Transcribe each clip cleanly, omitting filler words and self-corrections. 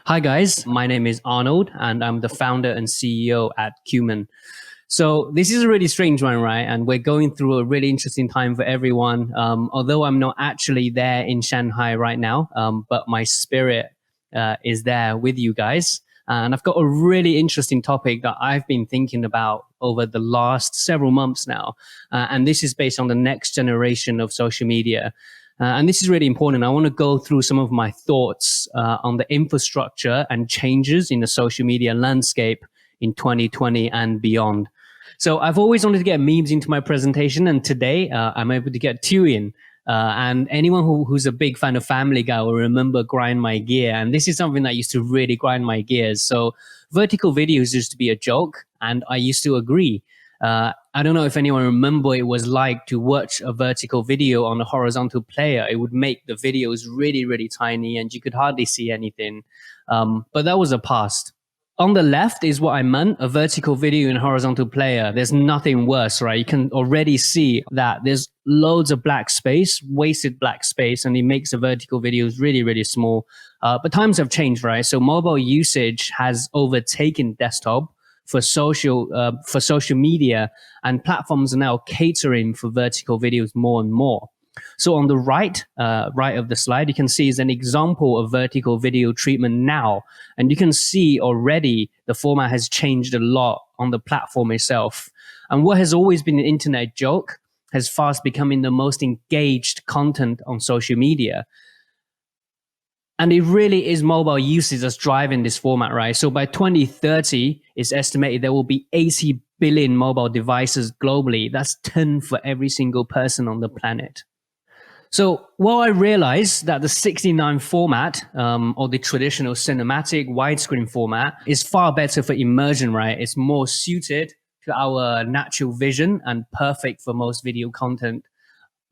Hi, guys. My name is Arnold, and I'm the founder and CEO at Qumin. So this is a really strange one, right? And we're going through a really interesting time for everyone. Although I'm not actually there in Shanghai right now, but my spirit is there with you guys. And I've got a really interesting topic that I've been thinking about over the last several months now. And this is based on the next generation of social media. And this is really important. I want to go through some of my thoughts on the infrastructure and changes in the social media landscape in 2020 and beyond. So I've always wanted to get memes into my presentation, and today I'm able to get two in. And anyone who's a big fan of Family Guy will remember grind my gear. And this is something that used to really grind my gears. So vertical videos used to be a joke, and I used to agree. I don't know if anyone remember it was like to watch a vertical video on a horizontal player. It would make the videos really, really tiny and you could hardly see anything. But that was a past. On the left is what I meant, a vertical video in a horizontal player. There's nothing worse, right? You can already see that there's loads of black space, wasted black space, and it makes the vertical videos really, really small. But times have changed, right? So mobile usage has overtaken desktop for social media, and platforms are now catering for vertical videos more and more. So on the right of the slide, you can see is an example of vertical video treatment now. And you can see already the format has changed a lot on the platform itself. And what has always been an internet joke has fast becoming the most engaged content on social media. And it really is mobile usage that's driving this format, right? So by 2030, it's estimated there will be 80 billion mobile devices globally. That's 10 for every single person on the planet. So while I realize that the 69 format, or the traditional cinematic widescreen format, is far better for immersion, right? It's more suited to our natural vision and perfect for most video content.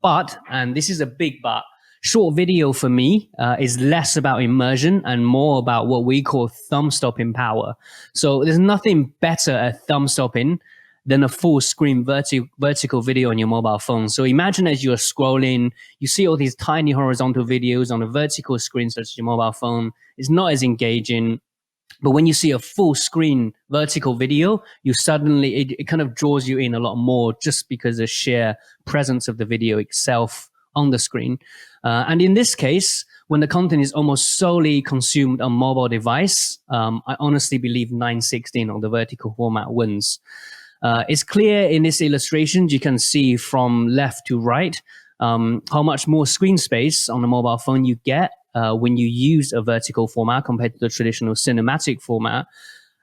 But, and this is a big but, short video for me is less about immersion and more about what we call thumb stopping power. So there's nothing better at thumb stopping than a full screen vertical video on your mobile phone. So imagine as you're scrolling, you see all these tiny horizontal videos on a vertical screen such as your mobile phone. It's not as engaging. But when you see a full screen vertical video, you suddenly, it kind of draws you in a lot more just because of the sheer presence of the video itself on the screen. And in this case, when the content is almost solely consumed on mobile device, I honestly believe 916 on the vertical format wins. It's clear in this illustration, you can see from left to right how much more screen space on a mobile phone you get when you use a vertical format compared to the traditional cinematic format.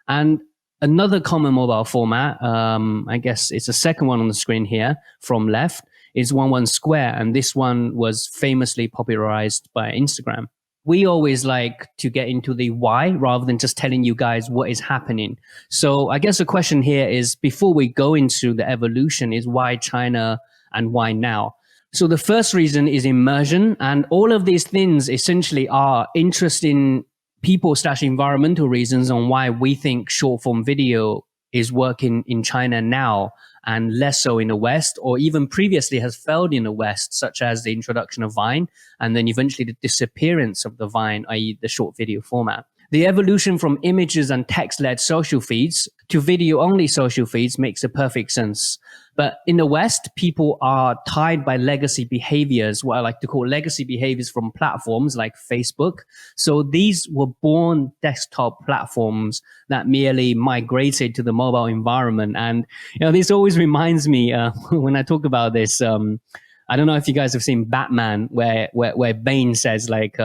And another common mobile format, I guess it's the second one on the screen here from left, is 1:1 square. And this one was famously popularized by Instagram. We always like to get into the why rather than just telling you guys what is happening. So I guess the question here is, before we go into the evolution, is why China and why now? So the first reason is immersion. And all of these things essentially are interesting people/environmental reasons on why we think short form video is working in China now and less so in the West, or even previously has failed in the West, such as the introduction of Vine and then eventually the disappearance of the Vine, i.e. the short video format. The evolution from images and text-led social feeds to video-only social feeds makes a perfect sense. But in the West, people are tied by legacy behaviors, what I like to call legacy behaviors from platforms like Facebook. So these were born desktop platforms that merely migrated to the mobile environment. And, this always reminds me when I talk about this, I don't know if you guys have seen Batman, where Bane says, like,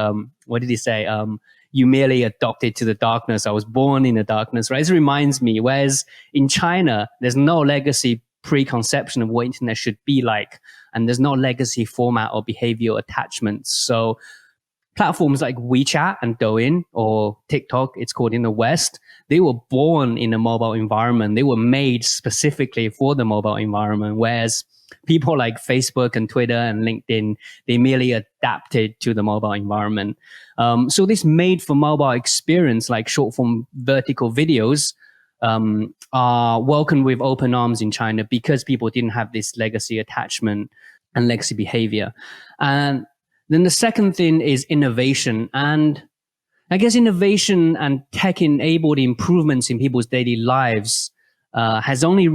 what did he say? You merely adopted to the darkness. I was born in the darkness, right? This reminds me, whereas in China, there's no legacy preconception of what internet should be like. And there's no legacy format or behavioral attachments. So platforms like WeChat and Douyin, or TikTok, it's called in the West, they were born in a mobile environment. They were made specifically for the mobile environment, whereas people like Facebook and Twitter and LinkedIn, they merely adapted to the mobile environment. So this made for mobile experience, like short form vertical videos, are welcomed with open arms in China because people didn't have this legacy attachment and legacy behavior. And then the second thing is innovation. And I guess innovation and tech-enabled improvements in people's daily lives has only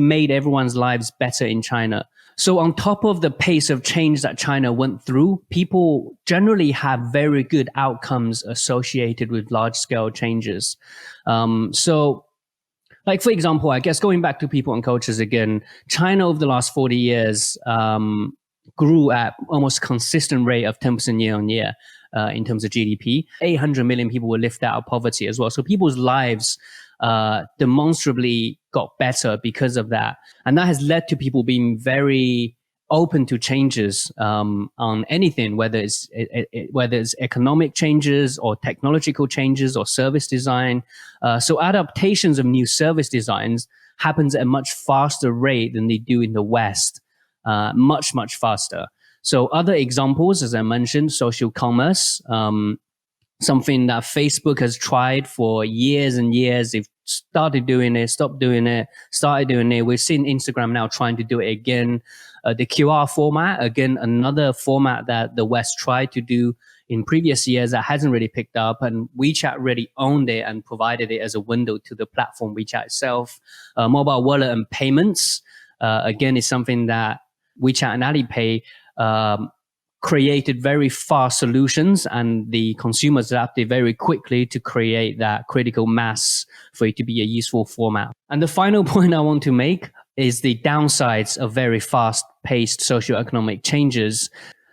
made everyone's lives better in China. So on top of the pace of change that China went through, people generally have very good outcomes associated with large-scale changes. So, like for example, I guess going back to people and cultures again, China over the last 40 years grew at almost consistent rate of 10% year on year. In terms of GDP, 800 million people were lifted out of poverty as well. So people's lives demonstrably got better because of that. And that has led to people being very open to changes on anything, whether it's economic changes or technological changes or service design. So adaptations of new service designs happens at a much faster rate than they do in the West, much, much faster. So other examples, as I mentioned, social commerce, something that Facebook has tried for years and years. They've started doing it, stopped doing it, started doing it. We've seen Instagram now trying to do it again. The QR format, again, another format that the West tried to do in previous years that hasn't really picked up. And WeChat really owned it and provided it as a window to the platform, WeChat itself. Mobile wallet and payments, again, is something that WeChat and Alipay created very fast solutions, and the consumers adapted very quickly to create that critical mass for it to be a useful format. And the final point I want to make is the downsides of very fast-paced socioeconomic changes.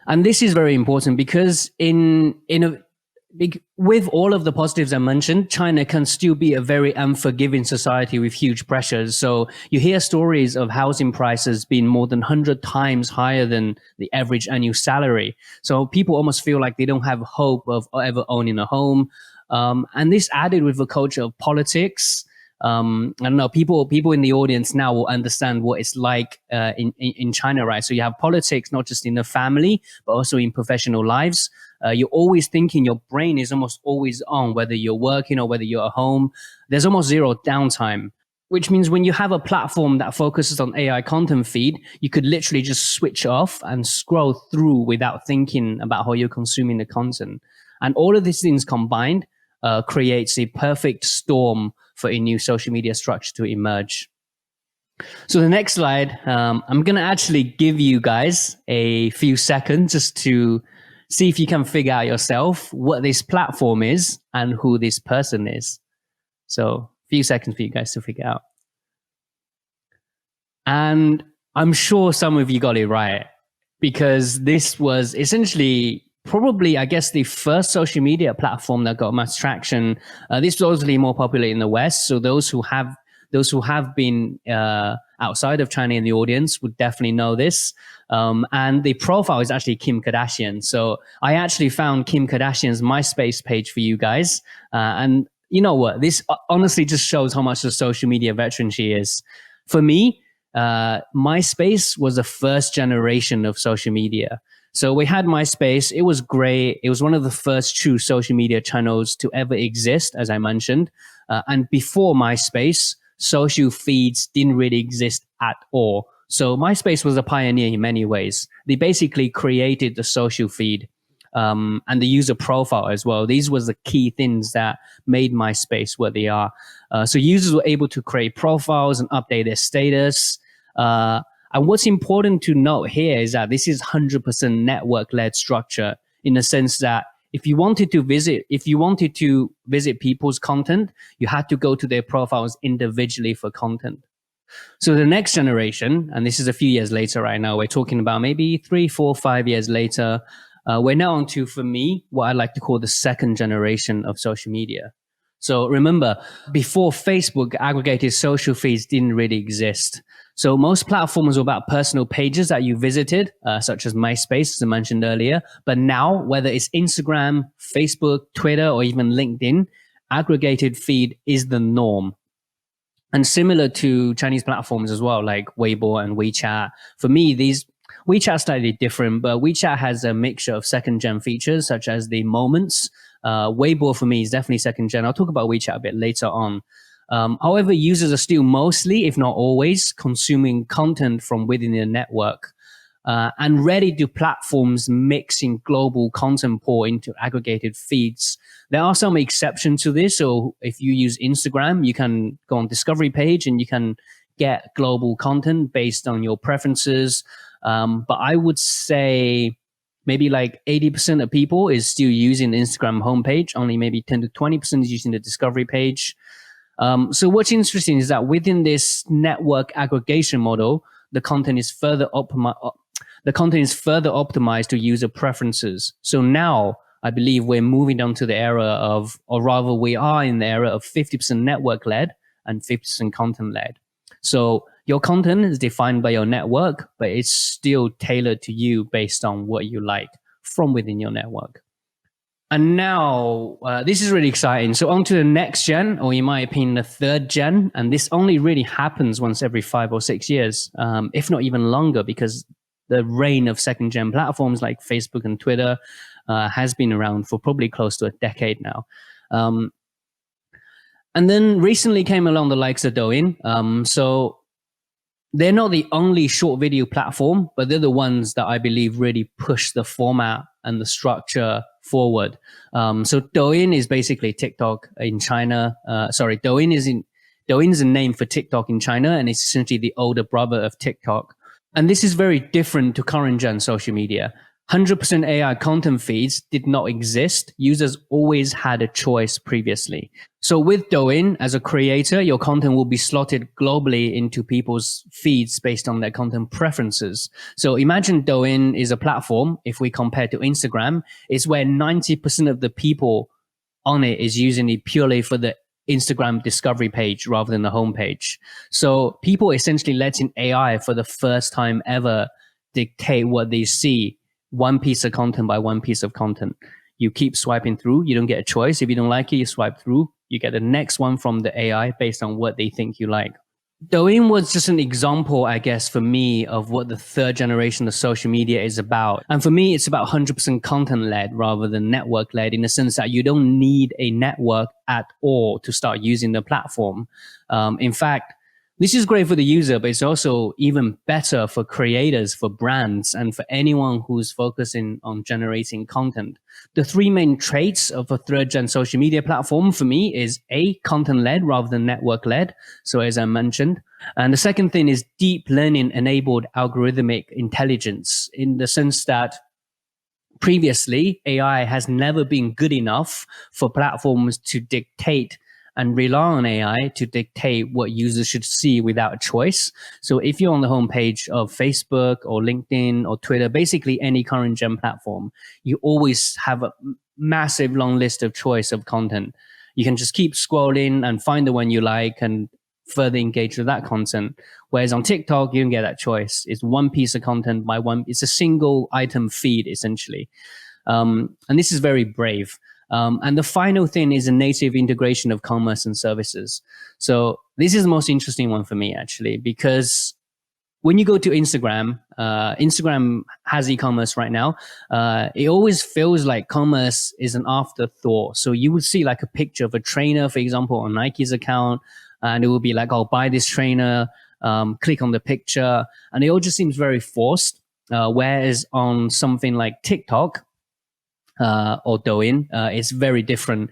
And this is very important because with all of the positives I mentioned, China can still be a very unforgiving society with huge pressures. So you hear stories of housing prices being more than 100 times higher than the average annual salary. So people almost feel like they don't have hope of ever owning a home. And this added with the culture of politics. I don't know, people in the audience now will understand what it's like in China, right? So you have politics, not just in the family, but also in professional lives. You're always thinking, your brain is almost always on, whether you're working or whether you're at home. There's almost zero downtime, which means when you have a platform that focuses on AI content feed, you could literally just switch off and scroll through without thinking about how you're consuming the content. And all of these things combined creates a perfect storm for a new social media structure to emerge. So the next slide, I'm going to actually give you guys a few seconds just to see if you can figure out yourself what this platform is and who this person is. So a few seconds for you guys to figure out. And I'm sure some of you got it right, because this was essentially probably, I guess, the first social media platform that got mass traction. This was obviously more popular in the West. So those who have been outside of China in the audience would definitely know this. And the profile is actually Kim Kardashian. So I actually found Kim Kardashian's MySpace page for you guys. And you know what? This honestly just shows how much of a social media veteran she is. For me, MySpace was the first generation of social media. So we had MySpace. It was great. It was one of the first true social media channels to ever exist, as I mentioned. And before MySpace, social feeds didn't really exist at all. So MySpace was a pioneer in many ways. They basically created the social feed and the user profile as well. These were the key things that made MySpace what they are. So users were able to create profiles and update their status. And what's important to note here is that this is 100% network-led structure, in the sense that if you wanted to visit people's content, you had to go to their profiles individually for content. So the next generation, and this is a few years later right now, we're talking about maybe 3, 4, 5 years later, we're now on to, for me, what I like to call the second generation of social media. So remember, before Facebook, aggregated social feeds didn't really exist. So most platforms were about personal pages that you visited, such as MySpace, as I mentioned earlier. But now, whether it's Instagram, Facebook, Twitter, or even LinkedIn, aggregated feed is the norm. And similar to Chinese platforms as well, like Weibo and WeChat. For me, WeChat's slightly different, but WeChat has a mixture of second-gen features, such as the moments. Weibo, for me, is definitely second-gen. I'll talk about WeChat a bit later on. However, users are still mostly, if not always, consuming content from within the network. and ready to platforms mixing global content pool into aggregated feeds. There are some exceptions to this. So if you use Instagram, you can go on discovery page and you can get global content based on your preferences. But I would say maybe like 80% of people is still using the Instagram homepage. Only maybe 10 to 20% is using the discovery page. So what's interesting is that within this network aggregation model, the content is further optimized to user preferences. So now I believe we're moving on to the era of, or rather we are in the era of 50% network led and 50% content led. So your content is defined by your network, but it's still tailored to you based on what you like from within your network. And now this is really exciting. So on to the next gen, or in my opinion, the third gen. And this only really happens once every 5 or 6 years, if not even longer, because the reign of second gen platforms like Facebook and Twitter has been around for probably close to a decade now. And then recently came along the likes of Douyin. So they're not the only short video platform, but they're the ones that I believe really push the format and the structure forward. So Douyin is basically TikTok in China. Douyin is a name for TikTok in China, and it's essentially the older brother of TikTok. And this is very different to current gen social media. 100% AI content feeds did not exist. Users always had a choice previously. So with Douyin, as a creator, your content will be slotted globally into people's feeds based on their content preferences. So imagine Douyin is a platform, if we compare to Instagram, is where 90% of the people on it is using it purely for the Instagram discovery page rather than the homepage. So people essentially letting AI for the first time ever dictate what they see, one piece of content by one piece of content. You keep swiping through, you don't get a choice. If you don't like it, you swipe through, you get the next one from the AI based on what they think you like. Douyin was just an example, I guess, for me of what the third generation of social media is about. And for me, it's about 100% content-led rather than network-led, in the sense that you don't need a network at all to start using the platform. In fact, this is great for the user, but it's also even better for creators, for brands, and for anyone who's focusing on generating content. The three main traits of a third-gen social media platform for me is A, content-led rather than network-led. So as I mentioned. And the second thing is deep learning-enabled algorithmic intelligence, in the sense that previously, AI has never been good enough for platforms to dictate and rely on AI to dictate what users should see without a choice. So if you're on the homepage of Facebook or LinkedIn or Twitter, basically any current gen platform, you always have a massive long list of choice of content. You can just keep scrolling and find the one you like and further engage with that content. Whereas on TikTok, you don't get that choice. It's one piece of content by one. It's a single item feed, essentially. And this is very brave. And the final thing is a native integration of commerce and services. So this is the most interesting one for me, actually, because when you go to Instagram, Instagram has e-commerce right now. It always feels like commerce is an afterthought. So you would see like a picture of a trainer, for example, on Nike's account, and it will be like, I'll buy this trainer, click on the picture, and it all just seems very forced. Whereas on something like TikTok, or Douyin, it's very different.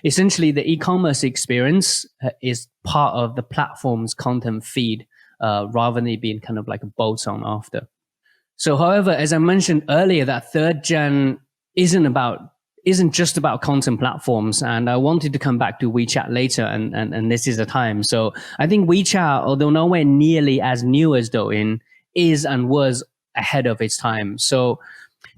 Essentially, the e-commerce experience is part of the platform's content feed, rather than it being kind of like a bolt-on after. So, however, as I mentioned earlier, that third gen isn't just about content platforms, and I wanted to come back to WeChat later, and this is the time. So, I think WeChat, although nowhere nearly as new as Douyin, is and was ahead of its time. So,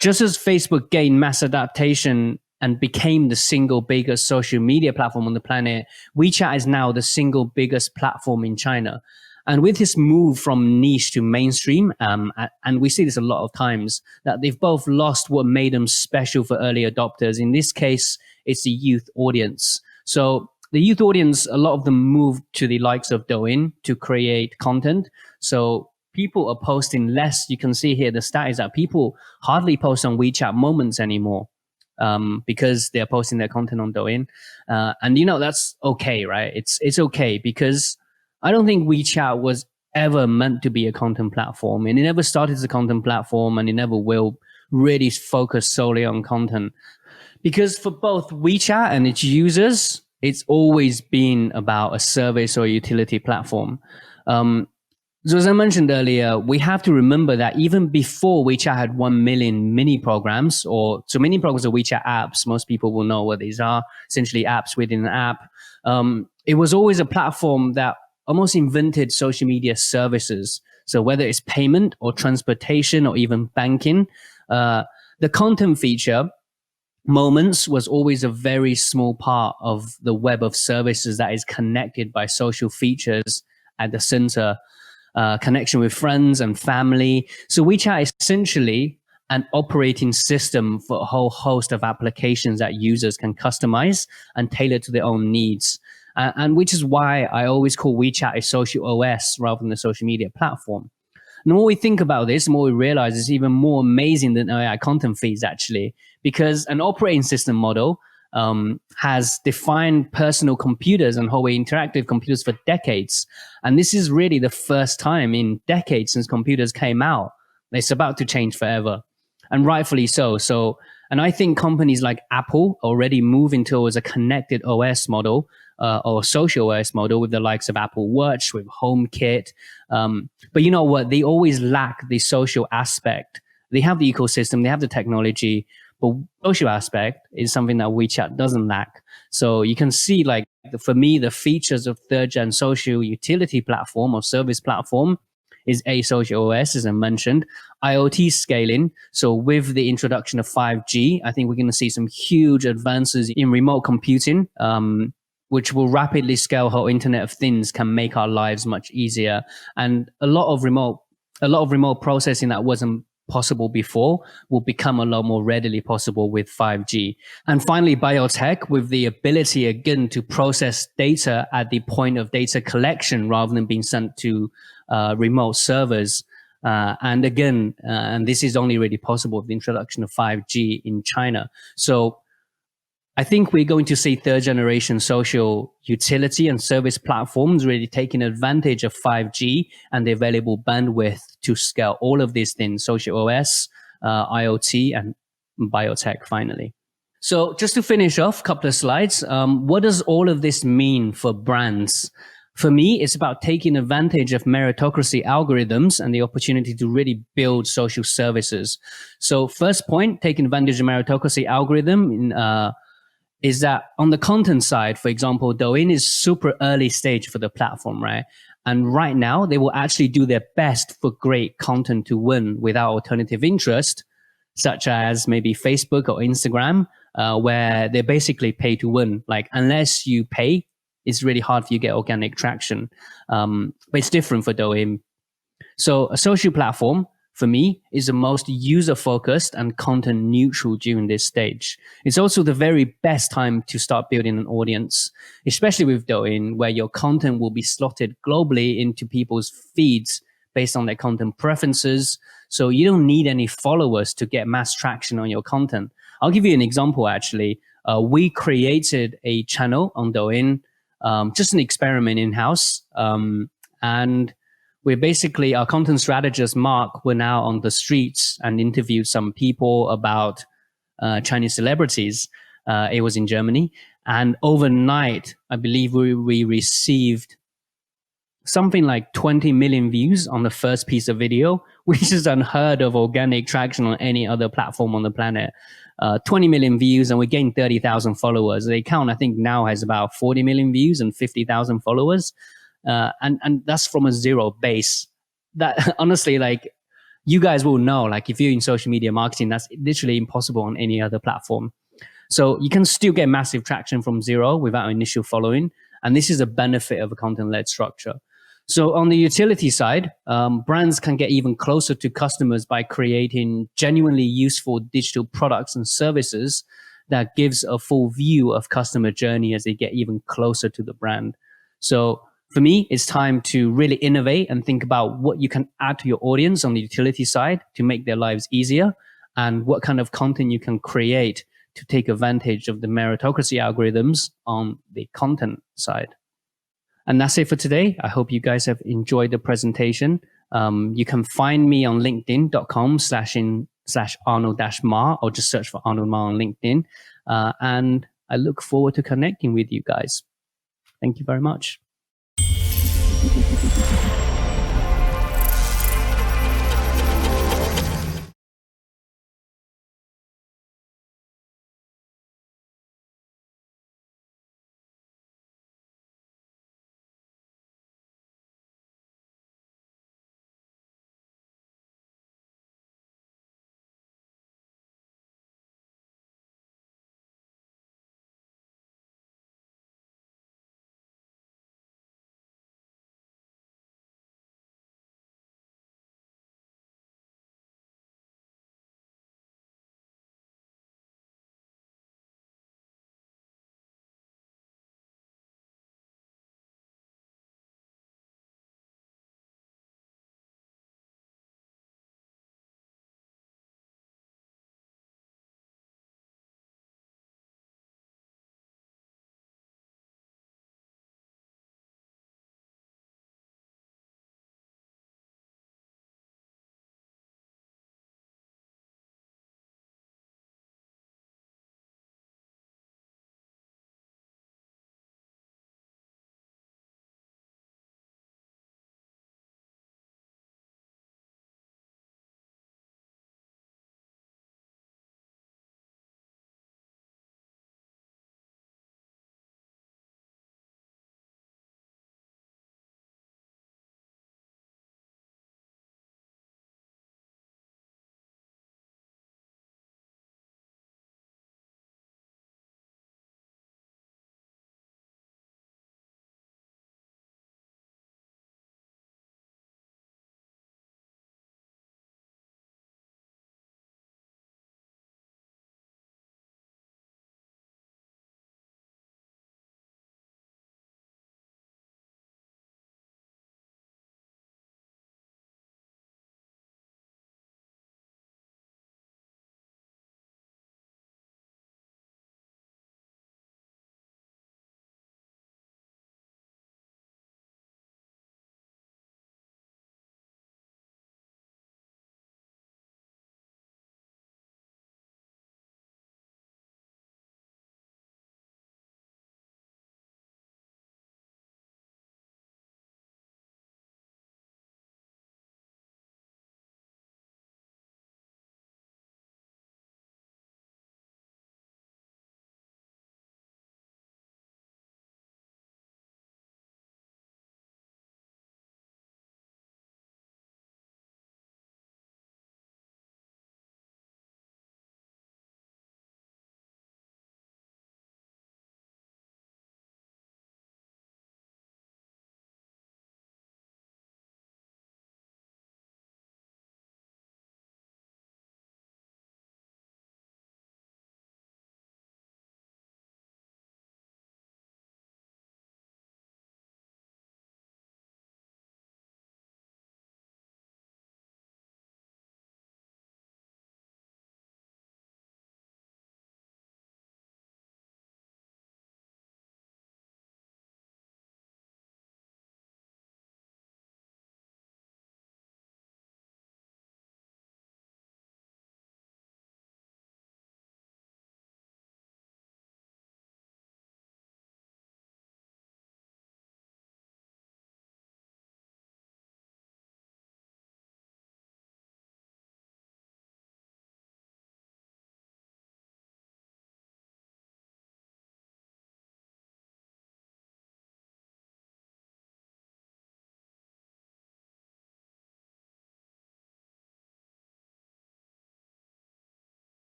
just as Facebook gained mass adaptation and became the single biggest social media platform on the planet, WeChat is now the single biggest platform in China. And with this move from niche to mainstream, and we see this a lot of times, that they've both lost what made them special for early adopters. In this case, it's the youth audience. So the youth audience, a lot of them moved to the likes of Douyin to create content. So people are posting less. You can see here the stat is that people hardly post on WeChat Moments anymore, because they're posting their content on Douyin. And that's okay, right? It's okay, because I don't think WeChat was ever meant to be a content platform, and it never started as a content platform, and it never will really focus solely on content. Because for both WeChat and its users, it's always been about a service or utility platform. So as I mentioned earlier, we have to remember that even before WeChat had 1 million mini programs, or so mini programs are WeChat apps. Most people will know what these are, essentially apps within an app. It was always a platform that almost invented social media services. So whether it's payment or transportation or even banking, the content feature, Moments, was always a very small part of the web of services that is connected by social features at the center. Connection with friends and family. So WeChat is essentially an operating system for a whole host of applications that users can customize and tailor to their own needs. And which is why I always call WeChat a social OS rather than a social media platform. And the more we think about this, the more we realize it's even more amazing than AI content feeds, actually, because an operating system model has defined personal computers and Huawei interactive computers for decades. And this is really the first time in decades since computers came out. It's about to change forever, and rightfully so. And I think companies like Apple already moving towards a connected OS model or social OS model with the likes of Apple Watch, with HomeKit. But you know what? They always lack the social aspect. They have the ecosystem, they have the technology, but social aspect is something that WeChat doesn't lack. So you can see, like, for me, the features of third gen social utility platform or service platform is a social OS, as I mentioned, IoT scaling. So with the introduction of 5G, I think we're going to see some huge advances in remote computing, which will rapidly scale how Internet of Things can make our lives much easier. And a lot of remote processing that wasn't possible before will become a lot more readily possible with 5G. And finally, biotech, with the ability again to process data at the point of data collection rather than being sent to remote servers. And again, and this is only really possible with the introduction of 5G in China. So I think we're going to see third generation social utility and service platforms really taking advantage of 5G and the available bandwidth to scale all of these things: social OS, IoT, and biotech finally. So just to finish off, a couple of slides. What does all of this mean for brands? For me, it's about taking advantage of meritocracy algorithms and the opportunity to really build social services. So first point, taking advantage of meritocracy algorithm is that on the content side, for example, Douyin is super early stage for the platform, right? And right now, they will actually do their best for great content to win without alternative interest, such as maybe Facebook or Instagram, where they basically pay to win. Like, unless you pay, it's really hard for you to get organic traction. But it's different for Douyin. So a social platform, for me, is the most user-focused and content-neutral during this stage. It's also the very best time to start building an audience, especially with Douyin, where your content will be slotted globally into people's feeds based on their content preferences. So you don't need any followers to get mass traction on your content. I'll give you an example, actually. We created a channel on Douyin, just an experiment in-house, and we're basically, our content strategist, Mark, went out on the streets and interviewed some people about Chinese celebrities. It was in Germany. And overnight, I believe we received something like 20 million views on the first piece of video, which is unheard of organic traction on any other platform on the planet. 20 million views, and we gained 30,000 followers. The account, I think, now has about 40 million views and 50,000 followers. And that's from a zero base. That honestly, like, you guys will know, like, if you're in social media marketing, that's literally impossible on any other platform. So you can still get massive traction from zero without initial following. And this is a benefit of a content-led structure. So on the utility side, brands can get even closer to customers by creating genuinely useful digital products and services that gives a full view of customer journey as they get even closer to the brand. So for me, it's time to really innovate and think about what you can add to your audience on the utility side to make their lives easier, and what kind of content you can create to take advantage of the meritocracy algorithms on the content side. And that's it for today. I hope you guys have enjoyed the presentation. You can find me on linkedin.com/Arnold-Ma, or just search for Arnold Ma on LinkedIn. And I look forward to connecting with you guys. Thank you very much.